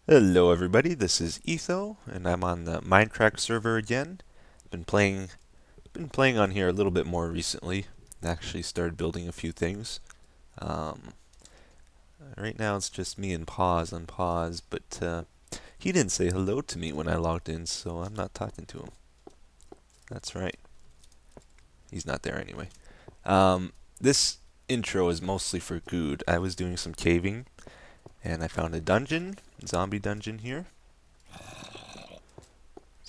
Hello everybody, this is Etho, and I'm on the MindCrack server again. Been playing on here a little bit more recently. Actually started building a few things. Um, right now it's just me and Pause on Pause, but he didn't say hello to me when I logged in, so I'm not talking to him. That's right. He's not there anyway. This intro is mostly for Guude. I was doing some caving, and I found a dungeon, zombie dungeon here.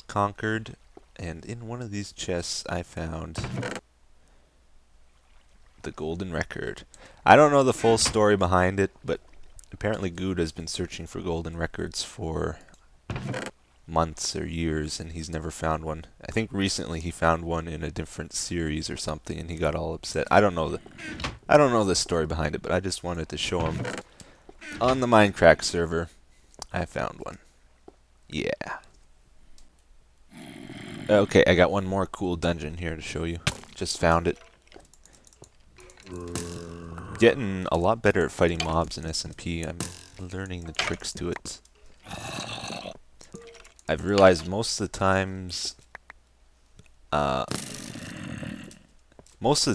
Conquered, and in one of these chests I found the golden record. I don't know the full story behind it, but apparently Guude has been searching for golden records for months or years, and he's never found one. I think recently he found one in a different series or something, and he got all upset. I don't know the story behind it, but I just wanted to show him on the MindCrack server. I found one. Yeah. Okay, I got one more cool dungeon here to show you. Just found it. Getting a lot better at fighting mobs in SMP. I'm learning the tricks to it. I've realized most of the times, uh, mobs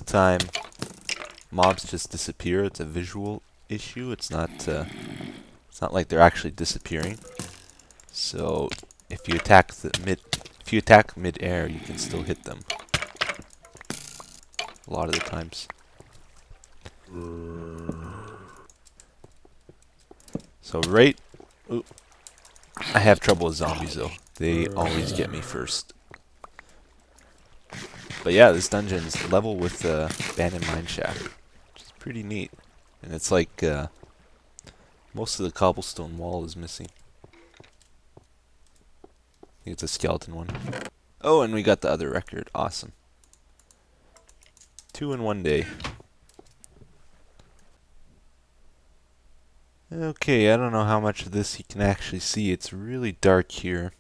just disappear. It's a visual issue. It's not like they're actually disappearing. So if you attack mid-air, you can still hit them. A lot of the times. So ooh, I have trouble with zombies though. They always get me first. But yeah, this dungeon's level with the abandoned mine shaft, which is pretty neat. And it's like most of the cobblestone wall is missing. I think it's a skeleton one. Oh, and we got the other record. Awesome. 2 in 1 day. Okay, I don't know how much of this you can actually see. It's really dark here.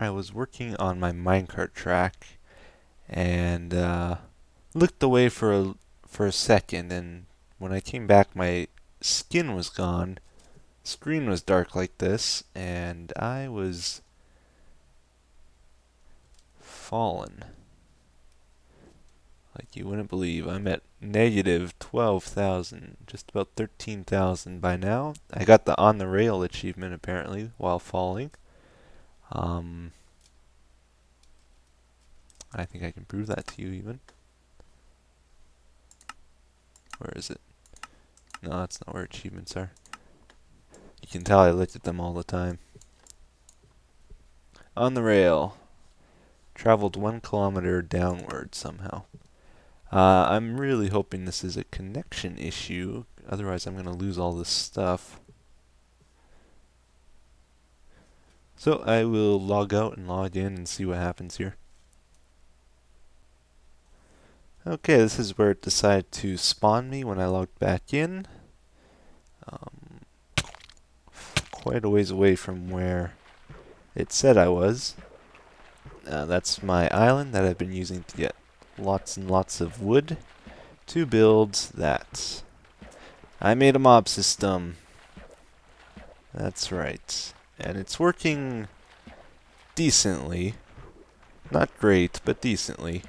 I was working on my minecart track and looked away for a second, and when I came back my skin was gone, screen was dark like this, and I was fallen. Like you wouldn't believe. I'm at negative 12,000, just about 13,000 by now. I got the on the rail achievement apparently while falling. I think I can prove that to you even. Where is it? No, that's not where achievements are. You can tell I looked at them all the time. On the rail. Traveled 1 kilometer downward somehow. I'm really hoping this is a connection issue, otherwise I'm going to lose all this stuff. So I will log out and log in and see what happens here. Okay, this is where it decided to spawn me when I logged back in. Quite a ways away from where it said I was. That's my island that I've been using to get lots and lots of wood to build that. I made a mob system. That's right. And it's working decently. Not great, but decently.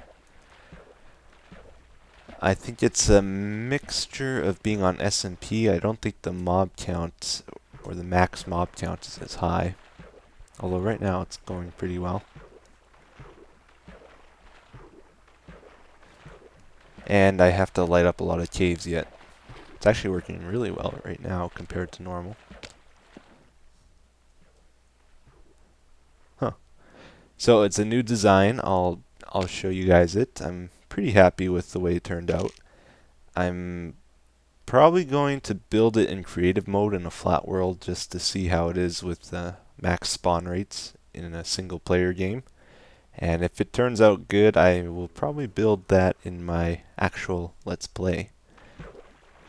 I think it's a mixture of being on SMP. I don't think the mob count or the max mob count is as high. Although right now it's going pretty well. And I have to light up a lot of caves yet. It's actually working really well right now compared to normal. Huh. So it's a new design. I'll show you guys it. I'm pretty happy with the way it turned out. I'm probably going to build it in creative mode in a flat world just to see how it is with max spawn rates in a single player game. And if it turns out good, I will probably build that in my actual Let's Play.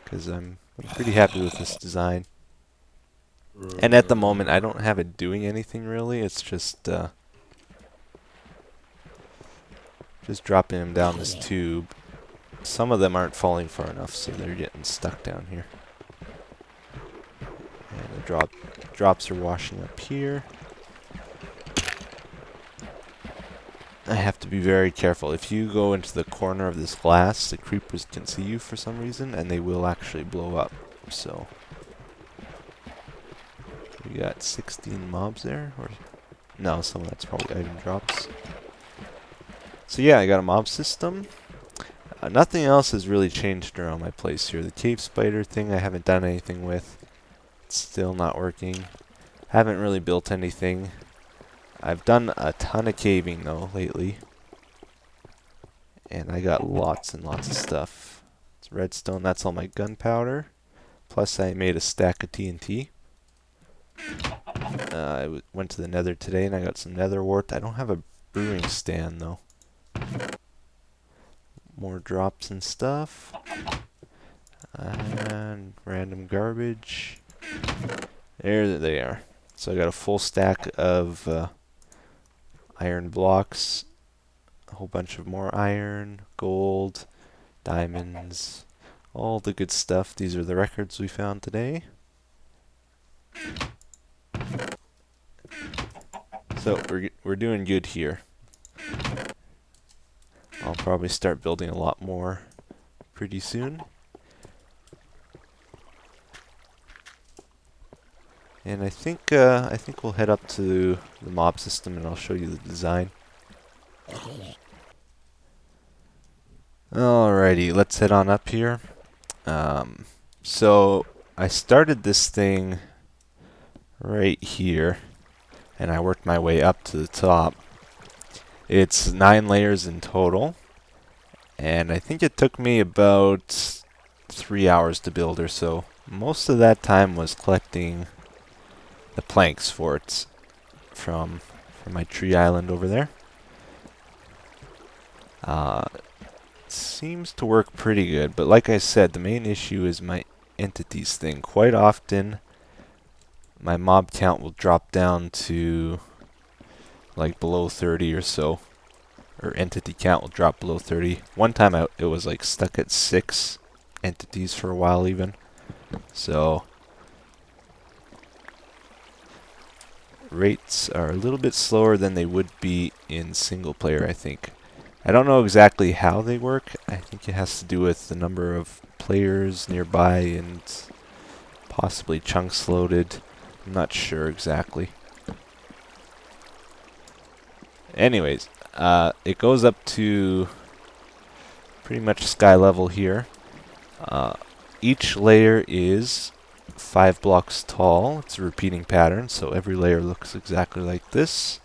Because I'm pretty happy with this design. And at the moment, I don't have it doing anything really. It's just dropping them down this tube. Some of them aren't falling far enough, so they're getting stuck down here. And drops are washing up here. I have to be very careful. If you go into the corner of this glass, the creepers can see you for some reason, and they will actually blow up. So we got 16 mobs there, or no, some of that's probably item drops. So yeah, I got a mob system. Nothing else has really changed around my place here. The cave spider thing I haven't done anything with. It's still not working. Haven't really built anything. I've done a ton of caving though lately. And I got lots and lots of stuff. It's redstone, that's all my gunpowder. Plus I made a stack of TNT. I went to the nether today and I got some nether wart. I don't have a brewing stand though. More drops and stuff. And random garbage. There they are. So I got a full stack of iron blocks. A whole bunch of more iron, gold, diamonds, all the good stuff. These are the records we found today. So we're doing good here. I'll probably start building a lot more pretty soon. And I think we'll head up to the mob system and I'll show you the design. Alrighty, let's head on up here. So I started this thing right here and I worked my way up to the top. It's 9 layers in total, and I think it took me about 3 hours to build or so. Most of that time was collecting the planks for it from my tree island over there. It seems to work pretty good, but like I said, the main issue is my entities thing. Quite often, my mob count will drop down to like below 30 or so, or entity count will drop below 30. One time it was like stuck at 6 entities for a while even. So rates are a little bit slower than they would be in single player, I think. I don't know exactly how they work. I think it has to do with the number of players nearby and possibly chunks loaded. I'm not sure exactly. Anyways, it goes up to pretty much sky level here. Each layer is 5 blocks tall. It's a repeating pattern, so every layer looks exactly like this.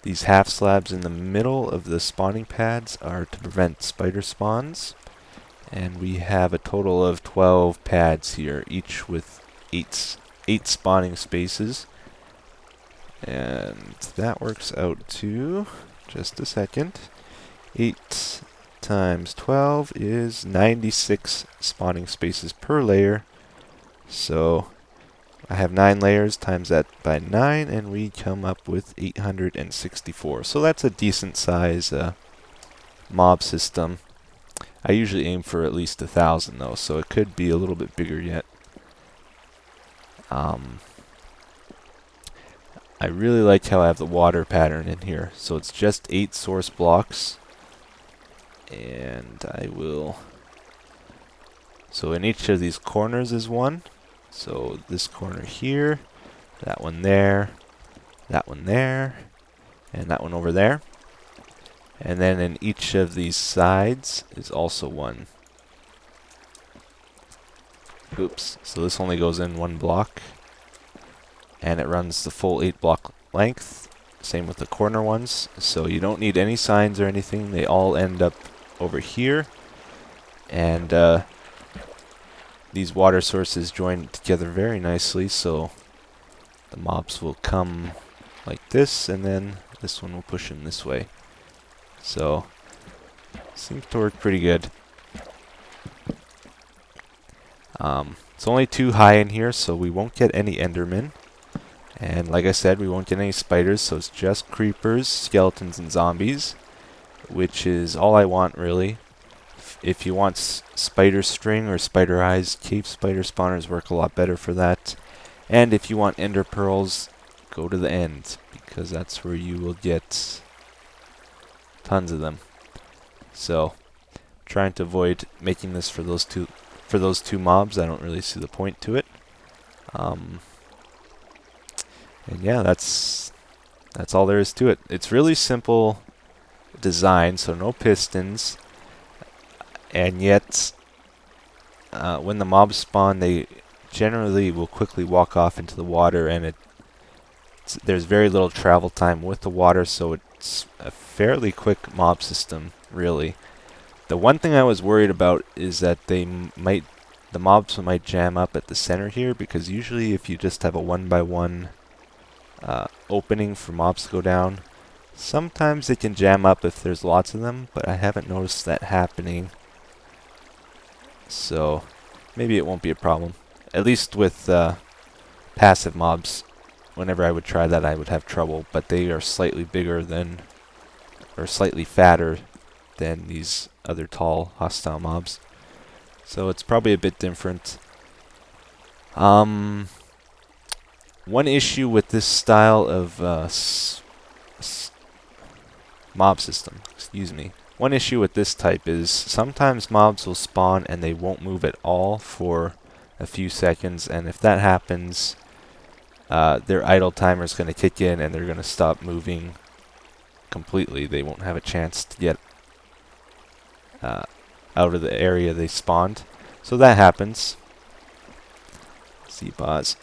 These half slabs in the middle of the spawning pads are to prevent spider spawns. And we have a total of 12 pads here, each with 8 spawning spaces. And that works out to, just a second, 8 times 12 is 96 spawning spaces per layer. So I have 9 layers, times that by 9, and we come up with 864. So that's a decent size mob system. I usually aim for at least 1,000 though, so it could be a little bit bigger yet. I really like how I have the water pattern in here. So it's just 8 source blocks. And I will... So in each of these corners is one. So this corner here, that one there, and that one over there. And then in each of these sides is also one. Oops, so this only goes in 1 block. And it runs the full 8 block length. Same with the corner ones. So you don't need any signs or anything. They all end up over here. And these water sources join together very nicely. So the mobs will come like this. And then this one will push in this way. So seems to work pretty good. It's only 2 high in here, so we won't get any endermen. And like I said, we won't get any spiders, so it's just creepers, skeletons, and zombies, which is all I want really. if you want spider string or spider eyes, cave spider spawners work a lot better for that. And if you want ender pearls, go to the end, because that's where you will get tons of them. So, trying to avoid making this for those two mobs. I don't really see the point to it. And yeah, that's all there is to it. It's really simple design, so no pistons, and yet when the mobs spawn, they generally will quickly walk off into the water, and there's very little travel time with the water, so it's a fairly quick mob system, really. The one thing I was worried about is that the mobs might jam up at the center here, because usually if you just have a 1x1 opening for mobs to go down, sometimes they can jam up if there's lots of them, but I haven't noticed that happening. So maybe it won't be a problem. At least with passive mobs, whenever I would try that, I would have trouble, but they are slightly bigger than, or slightly fatter than these other tall hostile mobs. So it's probably a bit different. One issue with this style of mob system, one issue with this type is sometimes mobs will spawn and they won't move at all for a few seconds, and if that happens, their idle timer is going to kick in and they're going to stop moving completely. They won't have a chance to get out of the area they spawned. So that happens. See, pause.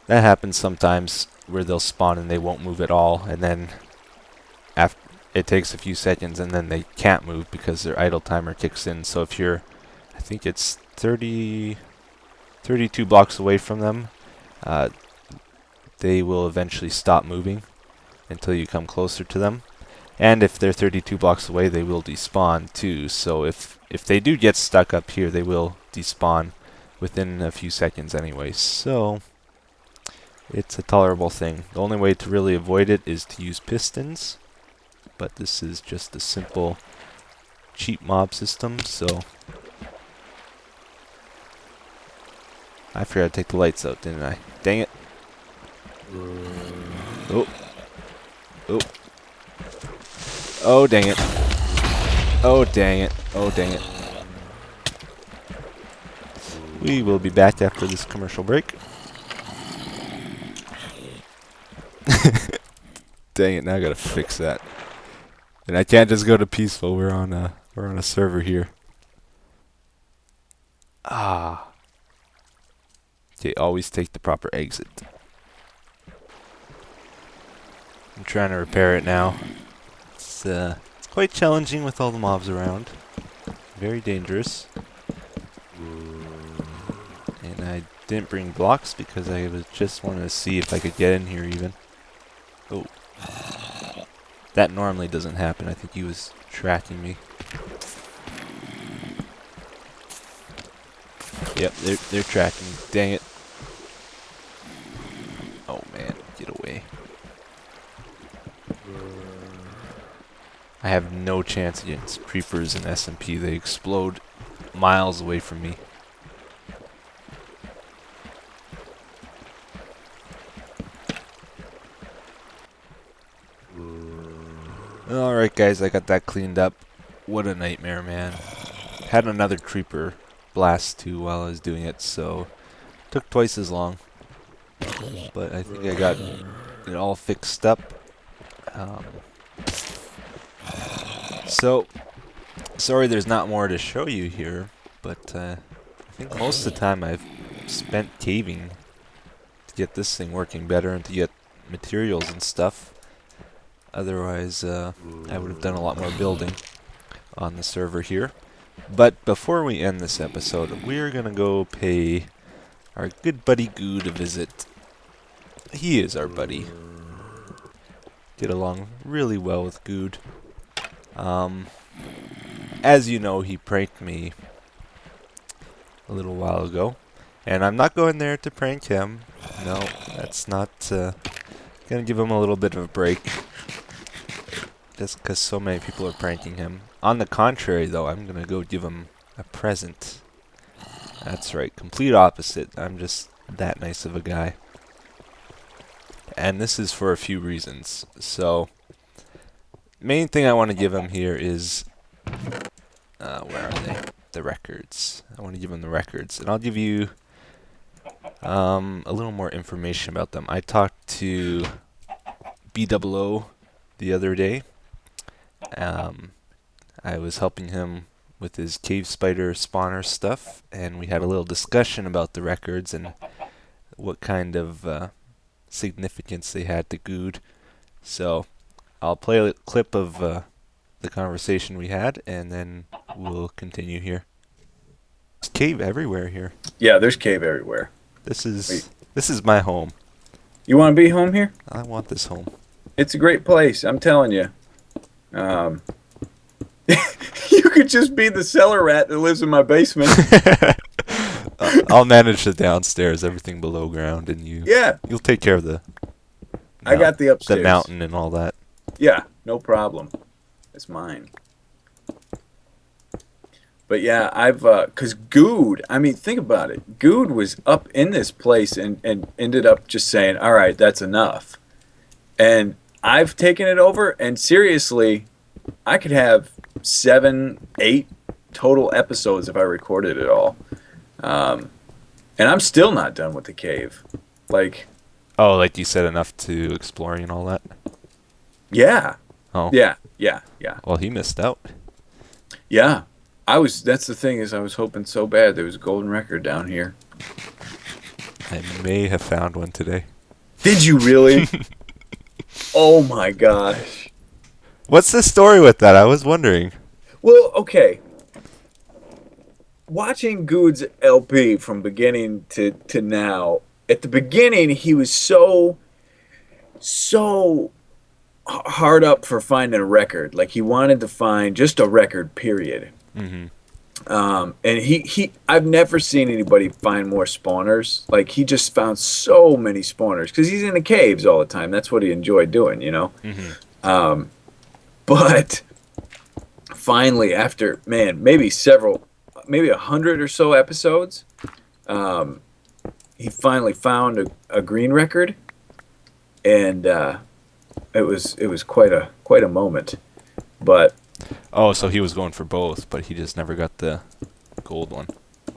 That happens sometimes where they'll spawn and they won't move at all, and then after it takes a few seconds and then they can't move because their idle timer kicks in. So if you're, I think it's 32 blocks away from them, they will eventually stop moving until you come closer to them. And if they're 32 blocks away, they will despawn too. So if they do get stuck up here, they will despawn within a few seconds anyway. So it's a tolerable thing. The only way to really avoid it is to use pistons, but this is just a simple, cheap mob system, so I forgot to take the lights out, didn't I? Dang it. Oh. Oh. Oh, dang it. Oh, dang it. Oh, dang it. We will be back after this commercial break. Dang it, now I gotta fix that. And I can't just go to peaceful, we're on a server here. Ah. Okay, always take the proper exit. I'm trying to repair it now. It's quite challenging with all the mobs around. Very dangerous. And I didn't bring blocks because I was just wanted to see if I could get in here even. Oh. That normally doesn't happen. I think he was tracking me. Yep, they're tracking me. Dang it. Oh man, get away. I have no chance against creepers and SMP. They explode miles away from me. Alright guys, I got that cleaned up. What a nightmare, man. Had another creeper blast too while I was doing it, so took twice as long. But I think I got it all fixed up. So, sorry there's not more to show you here, but I think most of the time I've spent caving to get this thing working better and to get materials and stuff. Otherwise, I would have done a lot more building on the server here. But before we end this episode, we're going to go pay our good buddy Guude a visit. He is our buddy. Get along really well with Guude. As you know, he pranked me a little while ago. And I'm not going there to prank him. No, that's not Gonna give him a little bit of a break. Just because so many people are pranking him. On the contrary, though, I'm gonna go give him a present. That's right, complete opposite. I'm just that nice of a guy. And this is for a few reasons. So, main thing I want to give him here is, where are they? The records. I want to give him the records, and I'll give you a little more information about them. I talked to BdoubleO the other day. I was helping him with his cave spider spawner stuff, and we had a little discussion about the records and what kind of significance they had to Guude. So I'll play a clip of the conversation we had, and then we'll continue here. There's cave everywhere here. Yeah, there's cave everywhere. This is my home. You want to be home here? I want this home. It's a great place, I'm telling you. You could just be the cellar rat that lives in my basement. I'll manage the downstairs, everything below ground, and you'll take care of the. I got the upstairs. The mountain and all that. Yeah, no problem. It's mine. But yeah, cause Guude, I mean, think about it. Guude was up in this place and ended up just saying, all right, that's enough. And I've taken it over, and seriously, I could have 7, 8 total episodes if I recorded it all. And I'm still not done with the cave. Like. Oh, like you said, enough to exploring and all that? Yeah. Oh. Yeah. Well, he missed out. Yeah. That's the thing, is I was hoping so bad there was a golden record down here. I may have found one today. Did you really? Oh my gosh. What's the story with that? I was wondering. Well, okay. Watching Guude's LP from beginning to now, at the beginning he was so hard up for finding a record. Like, he wanted to find just a record, period. Mm-hmm. And I've never seen anybody find more spawners. Like, he just found so many spawners because he's in the caves all the time. That's what he enjoyed doing, you know. Mm-hmm. But finally, after maybe 100 or so episodes, he finally found a green record, and it was quite a moment. But oh, so he was going for both, but he just never got the gold one.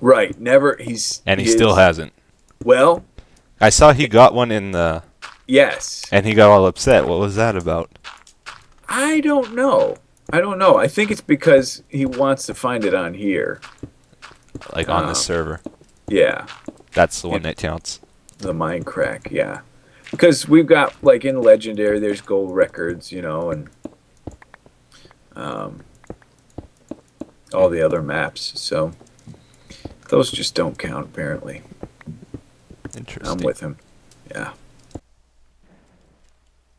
Right, never. He still hasn't. Well, I saw he got one in the. Yes. And he got all upset. What was that about? I don't know. I think it's because he wants to find it on here. Like on this server. Yeah. That's the one that counts. The MindCrack, yeah. Because we've got, like, in Legendary, there's gold records, you know, and all the other maps. So those just don't count, apparently. Interesting. I'm with him. Yeah.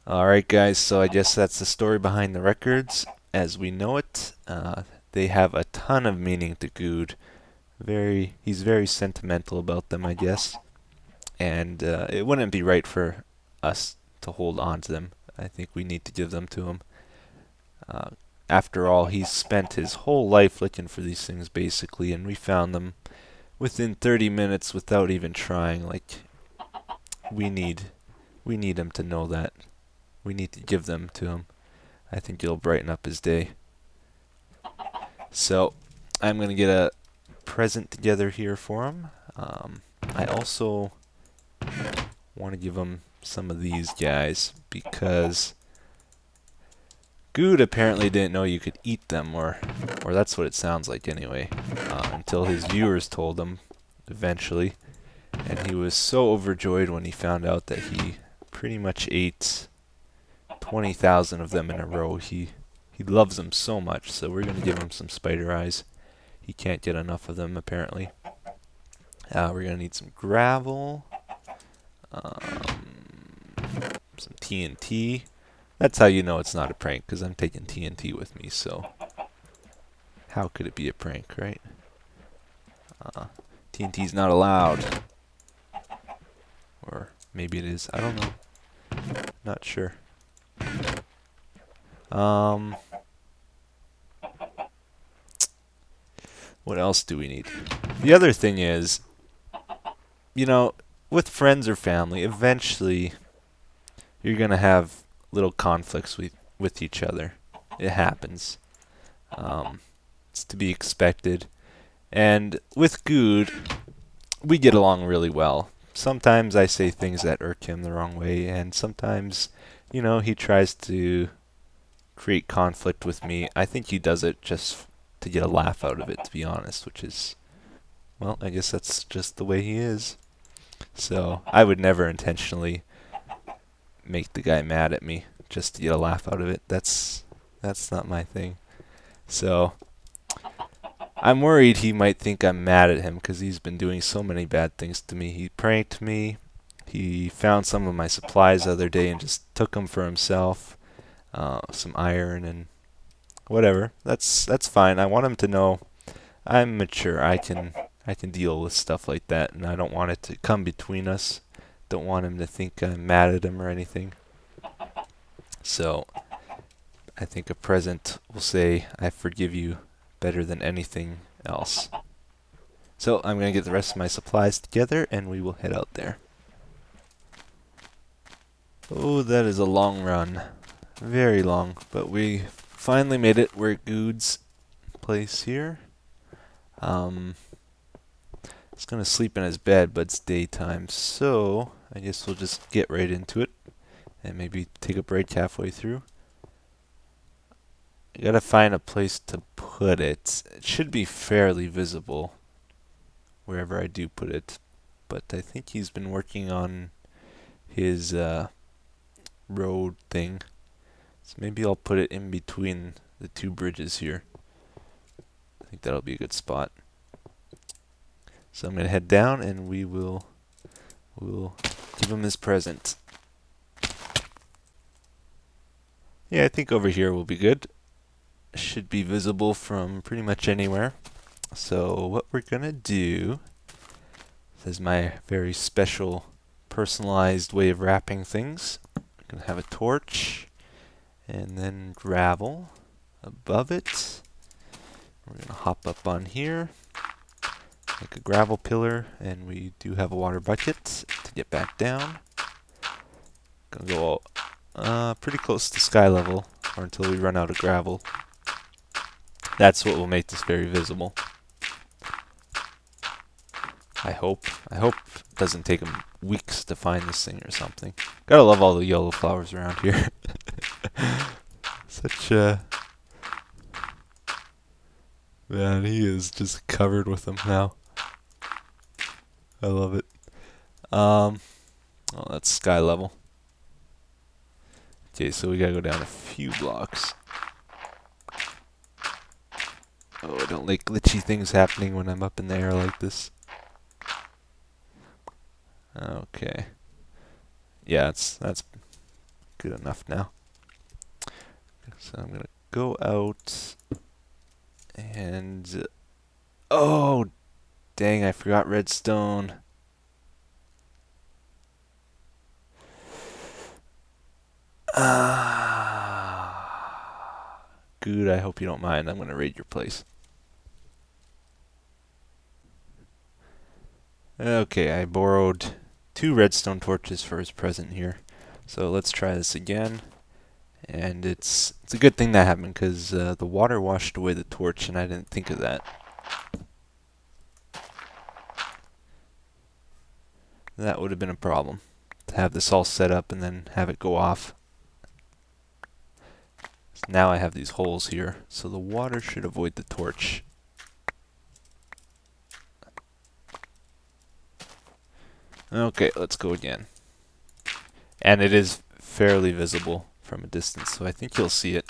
Alright, guys, so I guess that's the story behind the records as we know it. They have a ton of meaning to Guude. He's very sentimental about them, I guess. And it wouldn't be right for us to hold on to them. I think we need to give them to him. After all, he's spent his whole life looking for these things, basically, and we found them within 30 minutes without even trying. Like, we need him to know that. We need to give them to him. I think it'll brighten up his day. So, I'm going to get a present together here for him. I also want to give him some of these guys because Guude apparently didn't know you could eat them, or that's what it sounds like anyway, until his viewers told him eventually. And he was so overjoyed when he found out that he pretty much ate 20,000 of them in a row. He loves them so much, so we're going to give him some spider eyes. He can't get enough of them, apparently. We're going to need some gravel, some TNT. That's how you know it's not a prank, because I'm taking TNT with me, so how could it be a prank, right? TNT's not allowed. Or maybe it is. I don't know. Not sure. Um, what else do we need? The other thing is, you know, with friends or family, eventually you're gonna have little conflicts with each other. It happens. Um, it's to be expected. And with Guude, we get along really well. Sometimes I say things that irk him the wrong way, and sometimes, he tries to create conflict with me. I think he does it just to get a laugh out of it, to be honest, which is, well, I guess that's just the way he is. So I would never intentionally make the guy mad at me just to get a laugh out of it. That's not my thing. So I'm worried he might think I'm mad at him because he's been doing so many bad things to me. He pranked me. He found some of my supplies the other day and just took them for himself. Some iron and whatever. That's fine. I want him to know I'm mature. I can deal with stuff like that, and I don't want it to come between us. Don't want him to think I'm mad at him or anything. So I think a present will say, I forgive you better than anything else. So I'm going to get the rest of my supplies together and we will head out there. Oh, that is a long run. Very long, but we finally made it. We're at Guude's place here. He's going to sleep in his bed, but it's daytime, so I guess we'll just get right into it and maybe take a break halfway through. I gotta find a place to put it. It should be fairly visible wherever I do put it, but I think he's been working on his road thing, so maybe I'll put it in between the two bridges here. I think that'll be a good spot. So I'm gonna head down and we'll give him his present. Yeah, I think over here will be good. Should be visible from pretty much anywhere. So what we're gonna do, this is my very special personalized way of wrapping things. I'm gonna have a torch and then gravel above it. We're gonna hop up on here, make a gravel pillar, and we do have a water bucket to get back down. Gonna go pretty close to sky level or until we run out of gravel. That's what will make this very visible. I hope. It doesn't take them weeks to find this thing or something. Gotta love all the yellow flowers around here. Such a... Man, he is just covered with them now. I love it. Oh, that's sky level. Okay, so we gotta go down a few blocks. Oh, I don't like glitchy things happening when I'm up in the air like this. Okay. Yeah, that's good enough now. So I'm gonna go out and oh, dang! I forgot redstone. Good. I hope you don't mind. I'm gonna raid your place. Okay, I borrowed 2 redstone torches for his present here. So let's try this again. And it's a good thing that happened because the water washed away the torch and I didn't think of that. That would have been a problem, to have this all set up and then have it go off. So now I have these holes here, so the water should avoid the torch. Okay, let's go again. And it is fairly visible from a distance, so I think you'll see it.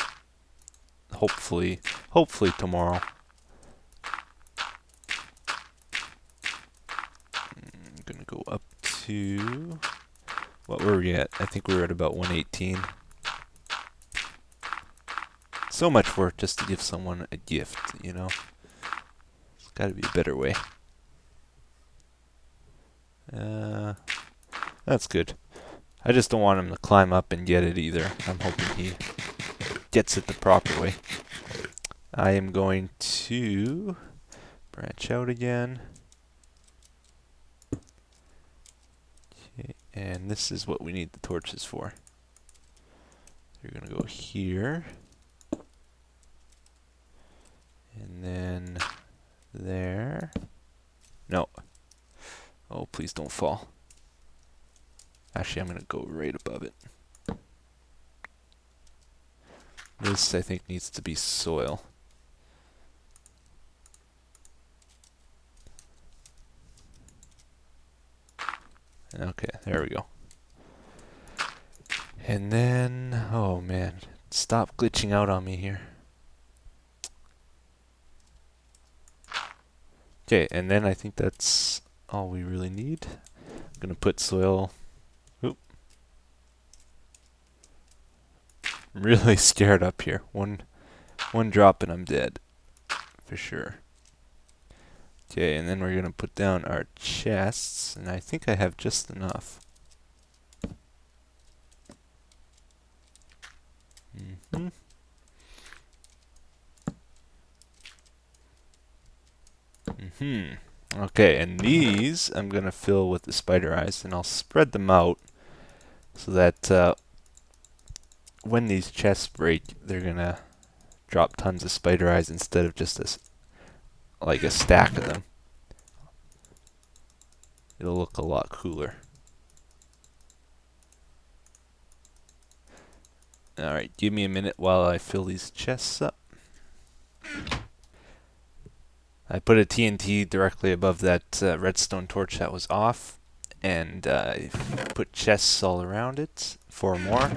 Hopefully tomorrow. I'm gonna go up to... What were we at? I think we were at about 118. So much work just to give someone a gift, you know? There's gotta be a better way. That's good. I just don't want him to climb up and get it either. I'm hoping he gets it the proper way. I am going to branch out again. Okay, and this is what we need the torches for. You're going to go here. And then there. No. Oh, please don't fall. Actually, I'm going to go right above it. This, I think, needs to be soil. Okay, there we go. And then, oh man, stop glitching out on me here. Okay, and then I think that's all we really need. I'm gonna put soil. Oop. I'm really scared up here. One drop and I'm dead. For sure. Okay, and then we're gonna put down our chests, and I think I have just enough. Mm-hmm. Okay, and these I'm gonna fill with the spider eyes, and I'll spread them out so that when these chests break, they're gonna drop tons of spider eyes instead of just like a stack of them. It'll look a lot cooler. Alright, give me a minute while I fill these chests up. I put a TNT directly above that redstone torch that was off, and I put chests all around it. 4 more.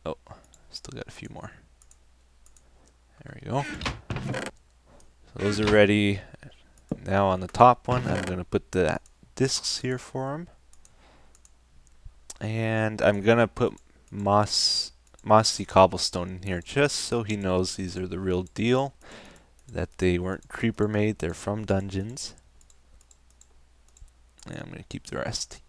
Oh, still got a few more. There we go. So those are ready. Now on the top one, I'm going to put the discs here for him. And I'm going to put mossy cobblestone in here just so he knows these are the real deal. That they weren't creeper made, they're from dungeons. And I'm going to keep the rest.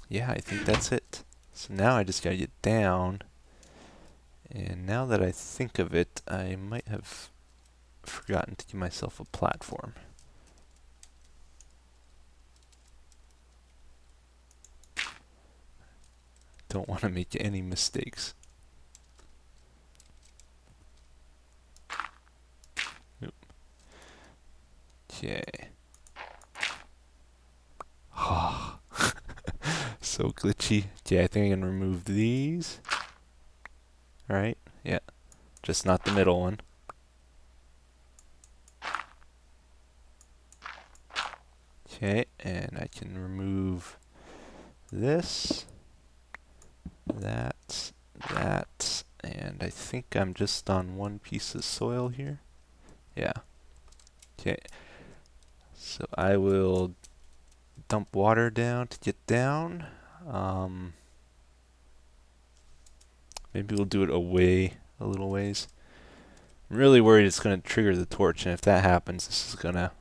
Yeah, I think that's it. So now I just got to get down. And now that I think of it, I might have forgotten to give myself a platform. Don't want to make any mistakes. Okay. Oh, so glitchy. Okay, I think I can remove these. Alright, yeah. Just not the middle one. Okay, and I can remove this, that, and I think I'm just on one piece of soil here. Yeah. Okay. So I will dump water down to get down. Maybe we'll do it away a little ways. I'm really worried it's going to trigger the torch, and if that happens, this is going to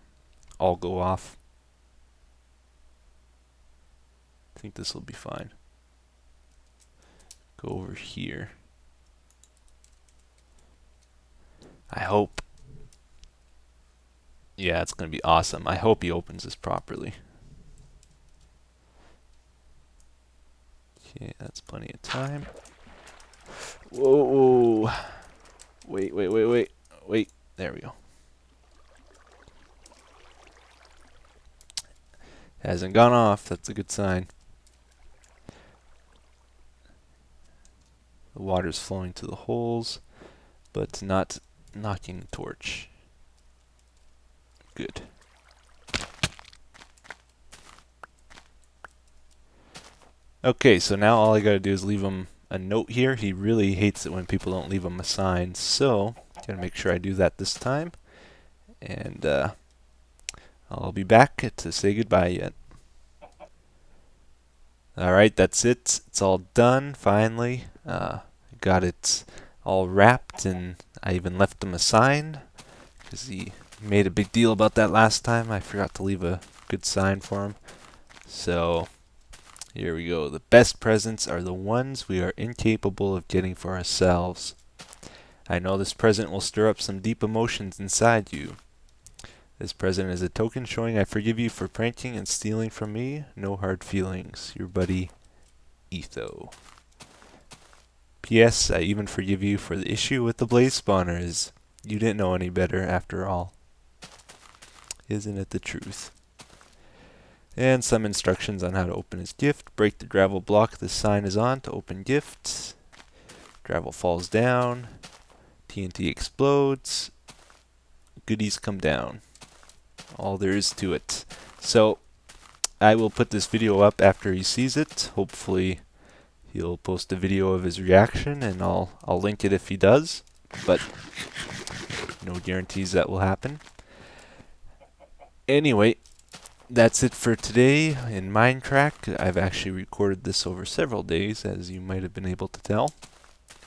all go off. I think this will be fine. Go over here. I hope. Yeah, it's going to be awesome. I hope he opens this properly. Okay, that's plenty of time. Whoa. Wait. There we go. Hasn't gone off. That's a good sign. The water's flowing to the holes, but not knocking the torch. Good. Okay, so now all I gotta do is leave him a note here. He really hates it when people don't leave him a sign, so gotta make sure I do that this time. And I'll be back to say goodbye yet. Alright, that's it. It's all done, finally. Got it all wrapped, and I even left him a sign, because he made a big deal about that last time. I forgot to leave a good sign for him. So here we go. The best presents are the ones we are incapable of getting for ourselves. I know this present will stir up some deep emotions inside you. This present is a token showing I forgive you for pranking and stealing from me. No hard feelings. Your buddy, Etho. P.S. I even forgive you for the issue with the blaze spawners. You didn't know any better after all. Isn't it the truth? And some instructions on how to open his gift. Break the gravel block the sign is on to open gifts. Gravel falls down. TNT explodes. Goodies come down. All there is to it. So I will put this video up after he sees it. Hopefully he'll post a video of his reaction, and I'll link it if he does. But no guarantees that will happen. Anyway, that's it for today in MindCrack. I've actually recorded this over several days, as you might have been able to tell.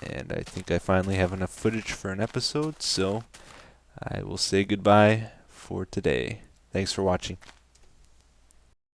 And I think I finally have enough footage for an episode, so I will say goodbye for today. Thanks for watching.